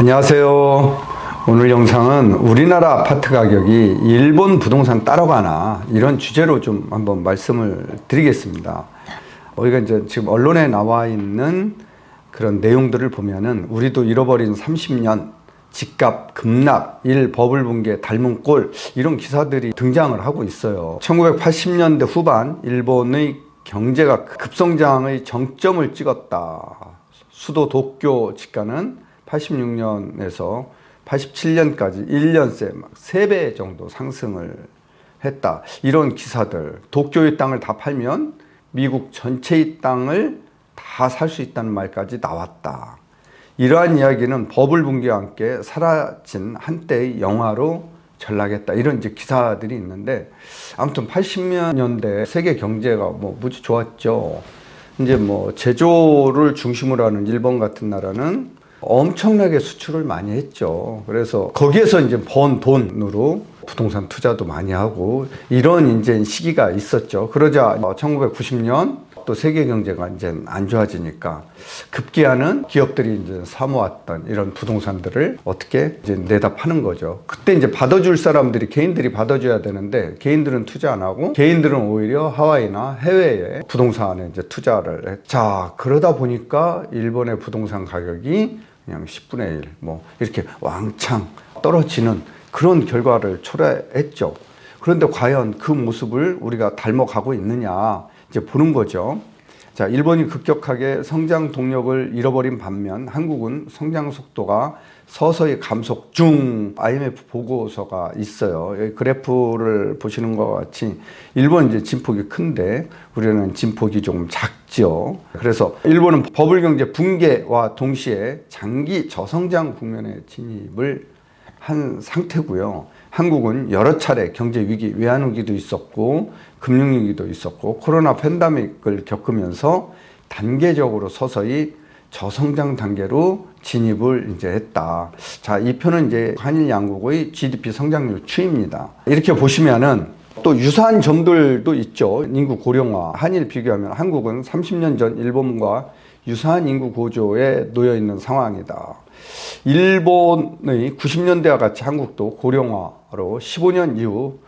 안녕하세요. 오늘 영상은 우리나라 아파트 가격이 일본 부동산 따라가나 이런 주제로 좀 한번 말씀을 드리겠습니다. 우리가 이제 지금 언론에 나와 있는 그런 내용들을 보면은 우리도 잃어버린 30년, 집값 급락, 버블 붕괴 닮은 꼴 이런 기사들이 등장을 하고 있어요. 1980년대 후반 일본의 경제가 급성장의 정점을 찍었다. 수도 도쿄 집가는 86년에서 87년까지 1년 새 막 3배 정도 상승을 했다. 이런 기사들. 도쿄의 땅을 다 팔면 미국 전체의 땅을 다 살 수 있다는 말까지 나왔다. 이러한 이야기는 버블 붕괴와 함께 사라진 한때의 영화로 전락했다. 이런 이제 기사들이 있는데, 아무튼 80년대 세계 경제가 무지 좋았죠. 이제 제조를 중심으로 하는 일본 같은 나라는 엄청나게 수출을 많이 했죠. 그래서 거기에서 이제 번 돈으로 부동산 투자도 많이 하고 이런 이제 시기가 있었죠. 그러자 1990년 또 세계 경제가 이제 안 좋아지니까 급기야는 기업들이 이제 사모았던 이런 부동산들을 어떻게 이제 내다 파는 거죠. 그때 이제 받아줄 사람들이 개인들이 받아줘야 되는데 개인들은 투자 안 하고 개인들은 오히려 하와이나 해외에 부동산에 이제 투자를 했죠. 자, 그러다 보니까 일본의 부동산 가격이 그냥 10분의 1 이렇게 왕창 떨어지는 그런 결과를 초래했죠. 그런데 과연 그 모습을 우리가 닮아가고 있느냐 이제 보는 거죠. 자, 일본이 급격하게 성장 동력을 잃어버린 반면 한국은 성장 속도가 서서히 감속 중. IMF 보고서가 있어요. 여기 그래프를 보시는 것 같이 일본은 이제 진폭이 큰데 우리는 진폭이 조금 작죠. 그래서 일본은 버블 경제 붕괴와 동시에 장기 저성장 국면에 진입을 한 상태고요. 한국은 여러 차례 경제 위기, 외환위기도 있었고 금융위기도 있었고 코로나 팬데믹을 겪으면서 단계적으로 서서히 저성장 단계로 진입을 이제 했다. 자, 이 표는 이제 한일 양국의 GDP 성장률 추이입니다. 이렇게 보시면은 또 유사한 점들도 있죠. 인구 고령화, 한일 비교하면 한국은 30년 전 일본과 유사한 인구 구조에 놓여 있는 상황이다. 일본의 90년대와 같이 한국도 고령화로 15년 이후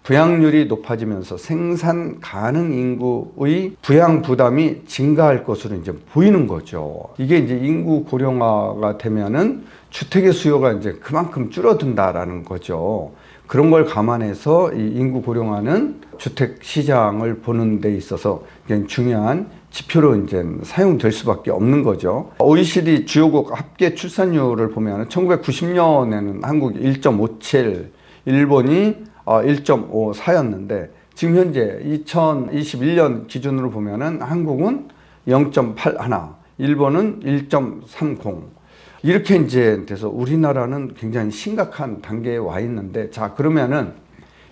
부양률이 높아지면서 생산 가능 인구의 부양 부담이 증가할 것으로 이제 보이는 거죠. 이게 이제 인구 고령화가 되면은 주택의 수요가 이제 그만큼 줄어든다라는 거죠. 그런 걸 감안해서 이 인구 고령화는 주택 시장을 보는 데 있어서 굉장히 중요한 지표로 이제 사용될 수밖에 없는 거죠. OECD 주요국 합계 출산율을 보면 1990년에는 한국이 1.57, 일본이 1.54였는데 지금 현재 2021년 기준으로 보면은 한국은 0.81, 일본은 1.30. 이렇게 이제 돼서 우리나라는 굉장히 심각한 단계에 와 있는데, 자, 그러면은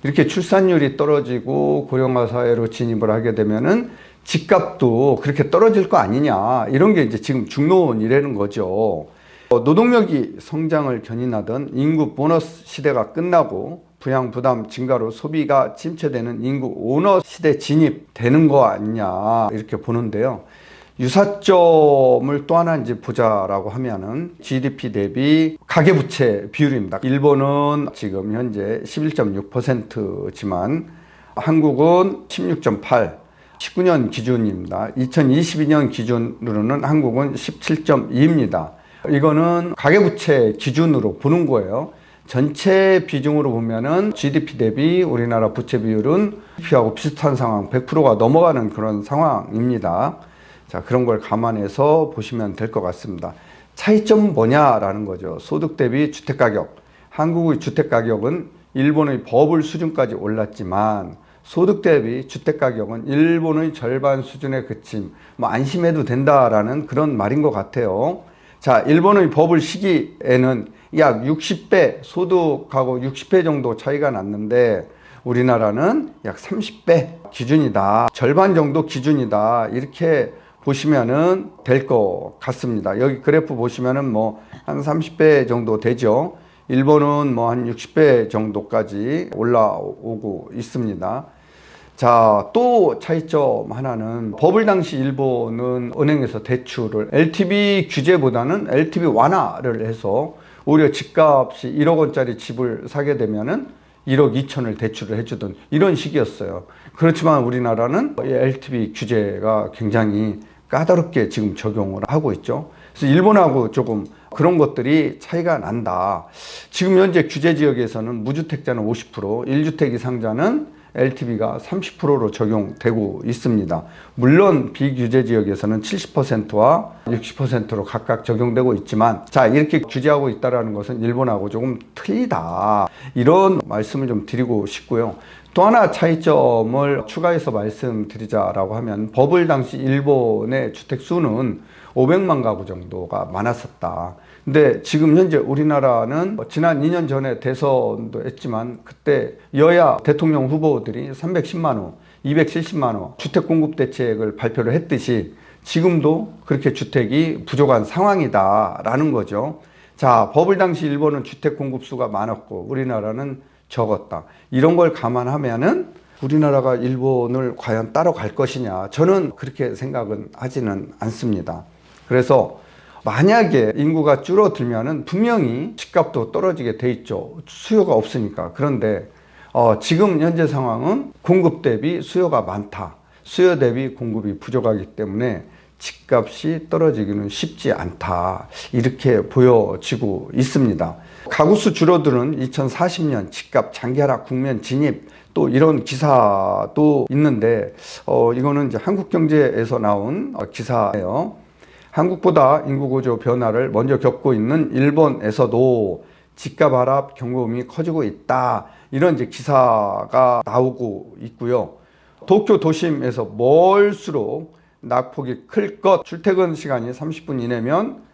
이렇게 출산율이 떨어지고 고령화 사회로 진입을 하게 되면은 집값도 그렇게 떨어질 거 아니냐, 이런 게 이제 지금 중론이라는 거죠. 노동력이 성장을 견인하던 인구 보너스 시대가 끝나고 부양 부담 증가로 소비가 침체되는 인구 오너 시대 진입되는 거 아니냐, 이렇게 보는데요. 유사점을 또 하나 이제 보자라고 하면은 GDP 대비 가계부채 비율입니다. 일본은 지금 현재 11.6%지만 한국은 16.8, 19년 기준입니다. 2022년 기준으로는 한국은 17.2입니다. 이거는 가계부채 기준으로 보는 거예요. 전체 비중으로 보면은 GDP 대비 우리나라 부채 비율은 GDP하고 비슷한 상황, 100%가 넘어가는 그런 상황입니다. 자, 그런 걸 감안해서 보시면 될 것 같습니다. 차이점은 뭐냐라는 거죠. 소득 대비 주택가격. 한국의 주택가격은 일본의 버블 수준까지 올랐지만 소득 대비 주택가격은 일본의 절반 수준에 그침, 안심해도 된다라는 그런 말인 것 같아요. 자, 일본의 버블 시기에는 약 60배, 소득하고 60배 정도 차이가 났는데 우리나라는 약 30배 기준이다. 절반 정도 기준이다. 이렇게 보시면은 될 것 같습니다. 여기 그래프 보시면은 한 30배 정도 되죠. 일본은 한 60배 정도까지 올라오고 있습니다. 자, 또 차이점 하나는 버블 당시 일본은 은행에서 대출을 LTV 규제보다는 LTV 완화를 해서 오히려 집값이 1억 원짜리 집을 사게 되면은 1억 2천을 대출을 해주던 이런 식이었어요. 그렇지만 우리나라는 LTV 규제가 굉장히 까다롭게 지금 적용을 하고 있죠. 그래서 일본하고 조금 그런 것들이 차이가 난다. 지금 현재 규제 지역에서는 무주택자는 50%, 1주택 이상자는 LTV가 30%로 적용되고 있습니다. 물론 비규제 지역에서는 70%와 60%로 각각 적용되고 있지만, 자, 이렇게 규제하고 있다는 것은 일본하고 조금 틀리다. 이런 말씀을 좀 드리고 싶고요. 또 하나 차이점을 추가해서 말씀드리자라고 하면 버블 당시 일본의 주택 수는 500만 가구 정도가 많았었다. 근데 지금 현재 우리나라는 지난 2년 전에 대선도 했지만 그때 여야 대통령 후보들이 310만 호, 270만 호 주택 공급 대책을 발표를 했듯이 지금도 그렇게 주택이 부족한 상황이다라는 거죠. 자, 버블 당시 일본은 주택 공급수가 많았고 우리나라는 적었다. 이런 걸 감안하면은 우리나라가 일본을 과연 따라갈 것이냐? 저는 그렇게 생각은 하지는 않습니다. 그래서 만약에 인구가 줄어들면은 분명히 집값도 떨어지게 돼 있죠. 수요가 없으니까. 그런데 지금 현재 상황은 공급 대비 수요가 많다. 수요 대비 공급이 부족하기 때문에 집값이 떨어지기는 쉽지 않다. 이렇게 보여지고 있습니다. 가구수 줄어드는 2040년 집값 장기 하락 국면 진입, 또 이런 기사도 있는데 이거는 이제 한국경제에서 나온 기사예요. 한국보다 인구 구조 변화를 먼저 겪고 있는 일본에서도 집값 하락 경고음이 커지고 있다. 이런 이제 기사가 나오고 있고요. 도쿄 도심에서 멀수록 낙폭이 클 것, 출퇴근 시간이 30분 이내면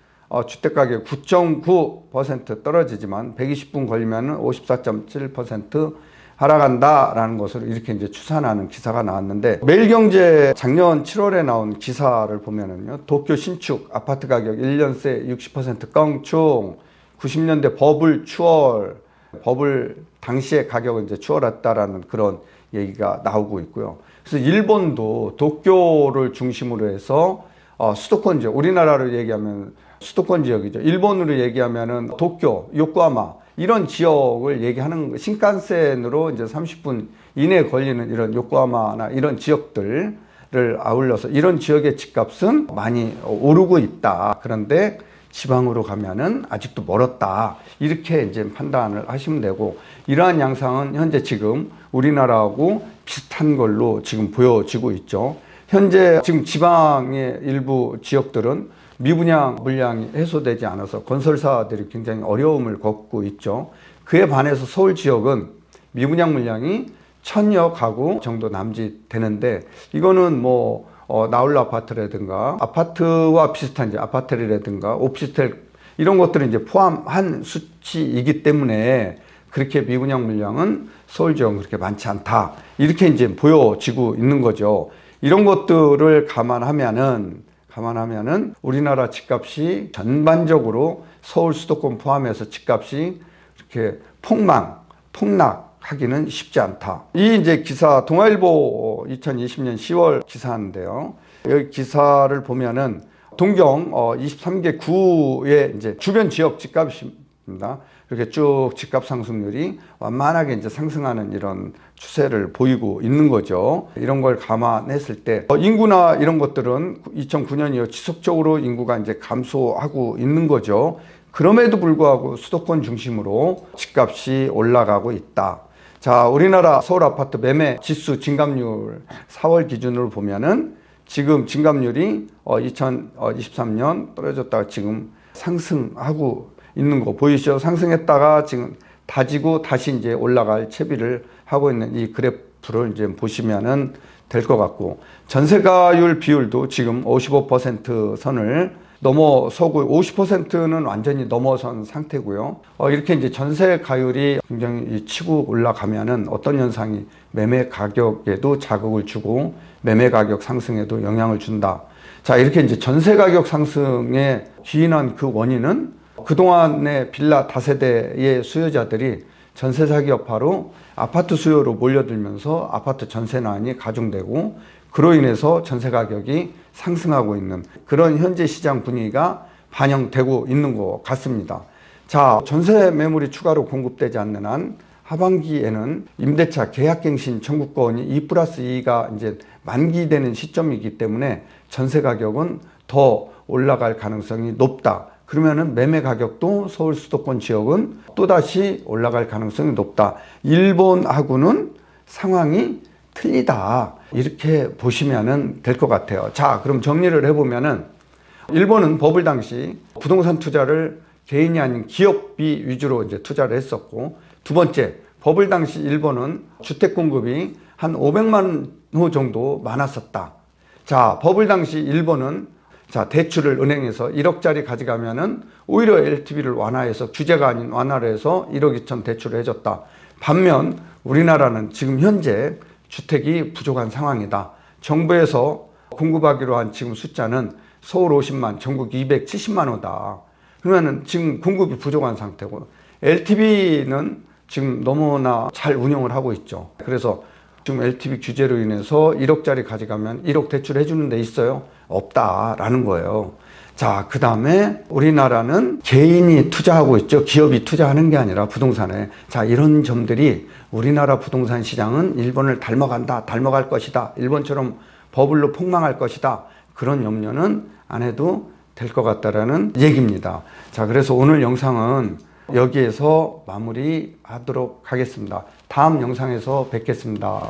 주택가격 9.9% 떨어지지만 120분 걸리면 54.7% 하락한다라는 것을 이렇게 이제 추산하는 기사가 나왔는데, 매일경제 작년 7월에 나온 기사를 보면은요, 도쿄 신축 아파트 가격 1년새 60% 껑충, 90년대 버블 추월, 버블 당시의 가격은 이제 추월했다라는 그런 얘기가 나오고 있고요. 그래서 일본도 도쿄를 중심으로 해서 수도권 지역, 우리나라로 얘기하면 수도권 지역이죠. 일본으로 얘기하면은 도쿄, 요코하마 이런 지역을 얘기하는, 신칸센으로 이제 30분 이내에 걸리는 이런 요코하마나 이런 지역들을 아울러서 이런 지역의 집값은 많이 오르고 있다. 그런데 지방으로 가면은 아직도 멀었다. 이렇게 이제 판단을 하시면 되고, 이러한 양상은 현재 지금 우리나라하고 비슷한 걸로 지금 보여지고 있죠. 현재 지금 지방의 일부 지역들은 미분양 물량이 해소되지 않아서 건설사들이 굉장히 어려움을 겪고 있죠. 그에 반해서 서울 지역은 미분양 물량이 1000여 가구 정도 남짓되는데, 이거는 뭐 나홀로 아파트라든가 아파트와 비슷한 이제 아파트라든가 오피스텔 이런 것들은 이제 포함한 수치이기 때문에 그렇게 미분양 물량은 서울 지역은 그렇게 많지 않다. 이렇게 이제 보여지고 있는 거죠. 이런 것들을 감안하면은 우리나라 집값이 전반적으로 서울 수도권 포함해서 집값이 이렇게 폭락하기는 쉽지 않다. 이 이제 기사 동아일보 2020년 10월 기사인데요. 여기 기사를 보면은 동경 23개 구의 이제 주변 지역 집값입니다. 이렇게 쭉 집값 상승률이 완만하게 이제 상승하는 이런 추세를 보이고 있는 거죠. 이런 걸 감안했을 때 인구나 이런 것들은 2009년 이후 지속적으로 인구가 이제 감소하고 있는 거죠. 그럼에도 불구하고 수도권 중심으로 집값이 올라가고 있다. 자, 우리나라 서울 아파트 매매 지수 진감률 4월 기준으로 보면은 지금 진감률이 2023년 떨어졌다가 지금 상승하고 있는 거 보이시죠? 상승했다가 지금 다지고 다시 이제 올라갈 채비를 하고 있는 이 그래프를 이제 보시면은 될 것 같고, 전세가율 비율도 지금 55% 선을 넘어서고 50%는 완전히 넘어선 상태고요. 이렇게 이제 전세가율이 굉장히 치고 올라가면은 어떤 현상이 매매 가격에도 자극을 주고 매매 가격 상승에도 영향을 준다. 자, 이렇게 이제 전세 가격 상승에 기인한 그 원인은 그동안의 빌라 다세대의 수요자들이 전세 사기 여파로 아파트 수요로 몰려들면서 아파트 전세난이 가중되고 그로 인해서 전세 가격이 상승하고 있는 그런 현재 시장 분위기가 반영되고 있는 것 같습니다. 자, 전세 매물이 추가로 공급되지 않는 한 하반기에는 임대차 계약갱신 청구권이 2+2가 이제 만기되는 시점이기 때문에 전세 가격은 더 올라갈 가능성이 높다. 그러면은 매매 가격도 서울 수도권 지역은 또다시 올라갈 가능성이 높다. 일본하고는 상황이 틀리다. 이렇게 보시면은 될 것 같아요. 자, 그럼 정리를 해보면은 일본은 버블 당시 부동산 투자를 개인이 아닌 기업이 위주로 이제 투자를 했었고, 두 번째, 버블 당시 일본은 주택 공급이 한 500만 호 정도 많았었다. 자, 버블 당시 일본은 자, 대출을 은행에서 1억짜리 가져가면은 오히려 LTV를 완화해서 규제가 아닌 완화를 해서 1억 2천 대출을 해줬다. 반면 우리나라는 지금 현재 주택이 부족한 상황이다. 정부에서 공급하기로 한 지금 숫자는 서울 50만, 전국 270만 호다. 그러면은 지금 공급이 부족한 상태고 LTV는 지금 너무나 잘 운영을 하고 있죠. 그래서 지금 LTV 규제로 인해서 1억짜리 가져가면 1억 대출해 주는 데 있어요? 없다라는 거예요. 자, 그 다음에 우리나라는 개인이 투자하고 있죠. 기업이 투자하는 게 아니라 부동산에. 자, 이런 점들이 우리나라 부동산 시장은 일본을 닮아간다, 닮아갈 것이다. 일본처럼 버블로 폭망할 것이다. 그런 염려는 안 해도 될 것 같다라는 얘기입니다. 자, 그래서 오늘 영상은 여기에서 마무리하도록 하겠습니다. 다음 영상에서 뵙겠습니다.